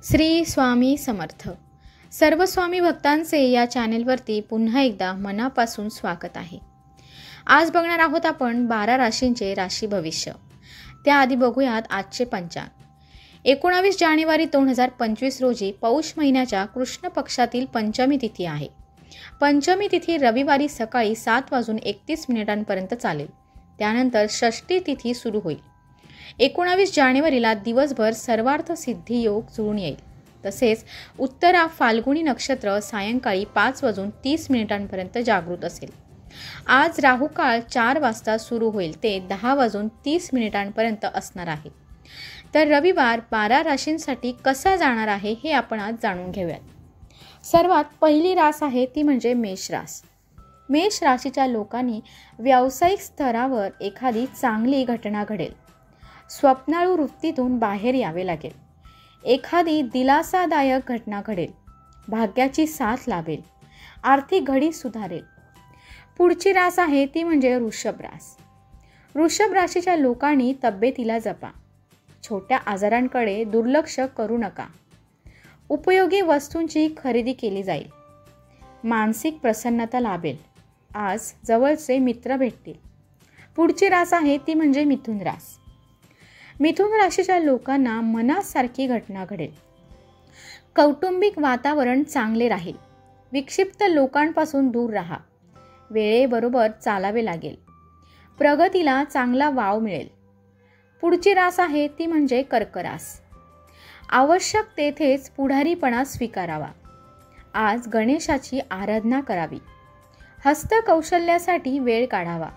श्री स्वामी समर्थ। सर्व स्वामी भक्तांचे या चॅनेलवरती पुन्हा एकदा मनापासून स्वागत आहे। आज बघणार आहोत आपण 12 राशींचे राशी भविष्य। त्याआधी बघूयात आजचे पंचांग। 19 जानेवारी 2025 रोजी पौष महिन्याच्या कृष्ण पक्षातील पंचमी तिथी आहे। पंचमी तिथी रविवारी सकाळी 7:31 चालेल। त्यानंतर षष्ठी तिथी सुरू होईल। 19 जानेवारीला दिवसभर सर्वार्थ सिद्धी योग जुळून येईल। तसेच उत्तरा फाल्गुनी नक्षत्र सायंकाळी 5:30 जागृत असेल। आज राहू काळ 4 वाजता सुरू होईल ते 10:30 असणार आहे। तर रविवार 12 राशींसाठी कसा जाणार आहे हे आपण आज जाणून घेऊयात। सर्वात पहिली रास आहे ती म्हणजे मेष रास। मेष राशीच्या लोकांनी व्यावसायिक स्तरावर एखादी चांगली घटना घडेल। स्वप्नाळू वृत्तीतून बाहेर यावे लागेल। एखादी दिलासादायक घटना घडेल। भाग्याची साथ लाभेल। आर्थिक घडी सुधारेल। पुढची रास आहे ती म्हणजे वृषभ रास। वृषभ राशीच्या लोकांनी तब्येतीला जपा। छोट्या आजारांकडे दुर्लक्ष करू नका। उपयोगी वस्तूंची खरेदी केली जाईल। मानसिक प्रसन्नता लाभेल। आज जवळचे मित्र भेटतील। पुढची रास आहे ती म्हणजे मिथुन रास। मिथुन राशीच्या लोकांना मनासारखी घटना घडेल। कौटुंबिक वातावरण चांगले राहील। विक्षिप्त लोकांपासून दूर राहा। वेळेबरोबर चालावे लागेल। प्रगतीला चांगला वाव मिळेल। पुढची रास आहे ती म्हणजे कर्क रास। आवश्यक तेथेच पुढारीपणा स्वीकारावा। आज गणेशाची आराधना करावी। हस्तकौशल्यासाठी वेळ काढावा।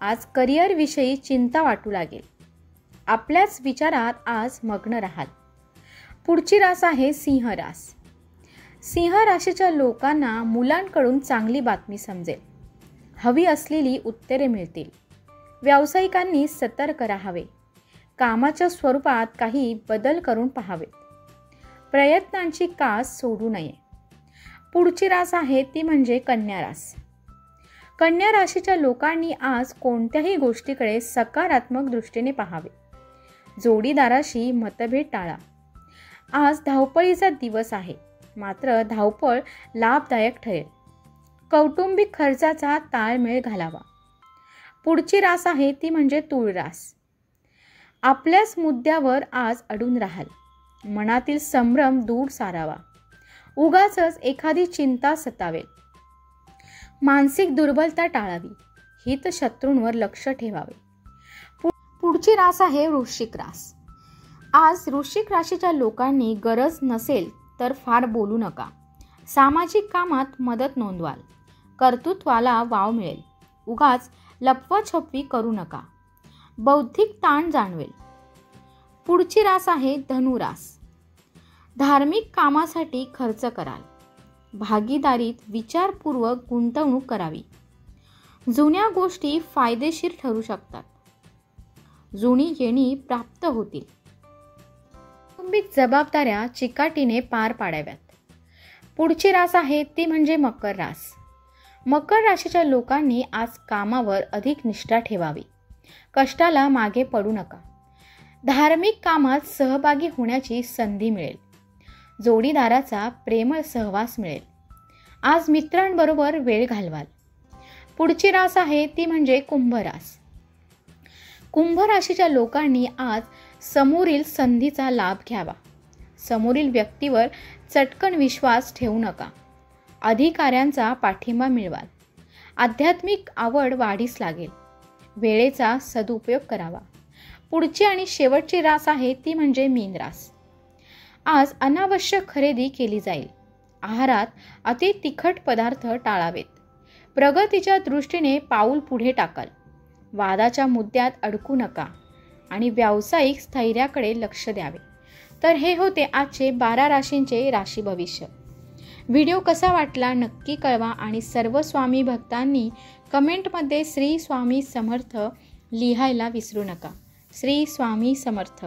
आज करिअर विषयी चिंता वाटू लागेल। आपल्याच विचारात आज मग्न राहाल। पुढची रास आहे सिंह रास। सिंह राशीच्या लोकांना मुलांकडून चांगली बातमी समजेल। हवी असलेली उत्तरे मिळतील। व्यावसायिकांनी सतर्क राहावे। कामाच्या स्वरूपात काही बदल करून पाहावे। प्रयत्नांची कास सोडू नये। पुढची रास आहे ती म्हणजे कन्या रास। कन्या राशीच्या लोकांनी आज कोणत्याही गोष्टीकडे सकारात्मक दृष्टीने पाहावे। जोडीदाराशी मतभेद टाळा। आज धावपळीचा दिवस आहे, मात्र धावपळ लाभदायक ठरेल। कौटुंबिक खर्चाचा ताळमेळ घालावा। पुढची रास आहे ती म्हणजे तुळ रास। आपल्याच मुद्द्यावर आज अडून राहाल। मनातील संभ्रम दूर सारावा। उगाचच एखादी चिंता सतावेल। मानसिक दुर्बलता टाळावी। हितशत्रूंवर लक्ष ठेवावे। पुढची रास आहे वृश्चिक रास। आज वृश्चिक राशीच्या लोकांनी गरज नसेल तर फार बोलू नका। सामाजिक कामात मदत नोंदवाल। कर्तृत्वाला वाव मिळेल। उगाच लपवाछपवी करू नका। बौद्धिक ताण जाणवेल। पुढची रास आहे धनु रास। धार्मिक कामासाठी खर्च कराल। भागीदारीत विचारपूर्वक गुंतवणूक करावी। जुन्या गोष्टी फायदेशीर ठरू शकतात। जुनी येणी प्राप्त होतील। कौटुंबिक जबाबदाऱ्या चिकाटीने पार पाडाव्यात। पुढची रास आहे ती म्हणजे मकर रास। मकर राशीच्या लोकांनी आज कामावर अधिक निष्ठा ठेवावी। कष्टाला मागे पडू नका। धार्मिक कामात सहभागी होण्याची संधी मिळेल। जोडीदाराचा प्रेमळ सहवास मिळेल। आज मित्रांबरोबर वेळ घालवाल। पुढची रास आहे ती म्हणजे कुंभ रास। कुंभ राशीच्या लोकांनी आज समोरील संधीचा लाभ घ्यावा। समोरील व्यक्तीवर चटकन विश्वास ठेवू नका। अधिकाऱ्यांचा पाठिंबा मिळवाल। आध्यात्मिक आवड वाढीस लागेल। वेळेचा सदुपयोग करावा। पुढची आणि शेवटची रास आहे ती म्हणजे मीन रास। आज अनावश्यक खरेदी केली जाईल। आहारात अति तिखट पदार्थ टाळावेत। प्रगतीच्या दृष्टीने पाऊल पुढे टाकाल। वादाच्या मुद्द्यात अडकू नका आणि व्यावसायिक स्थैर्याकडे लक्ष द्यावे। तर हे होते आजचे 12 राशींचे राशी भविष्य। व्हिडिओ कसा वाटला नक्की कळवा आणि सर्व स्वामी भक्तांनी कमेंटमध्ये श्री स्वामी समर्थ लिहायला विसरू नका। श्री स्वामी समर्थ।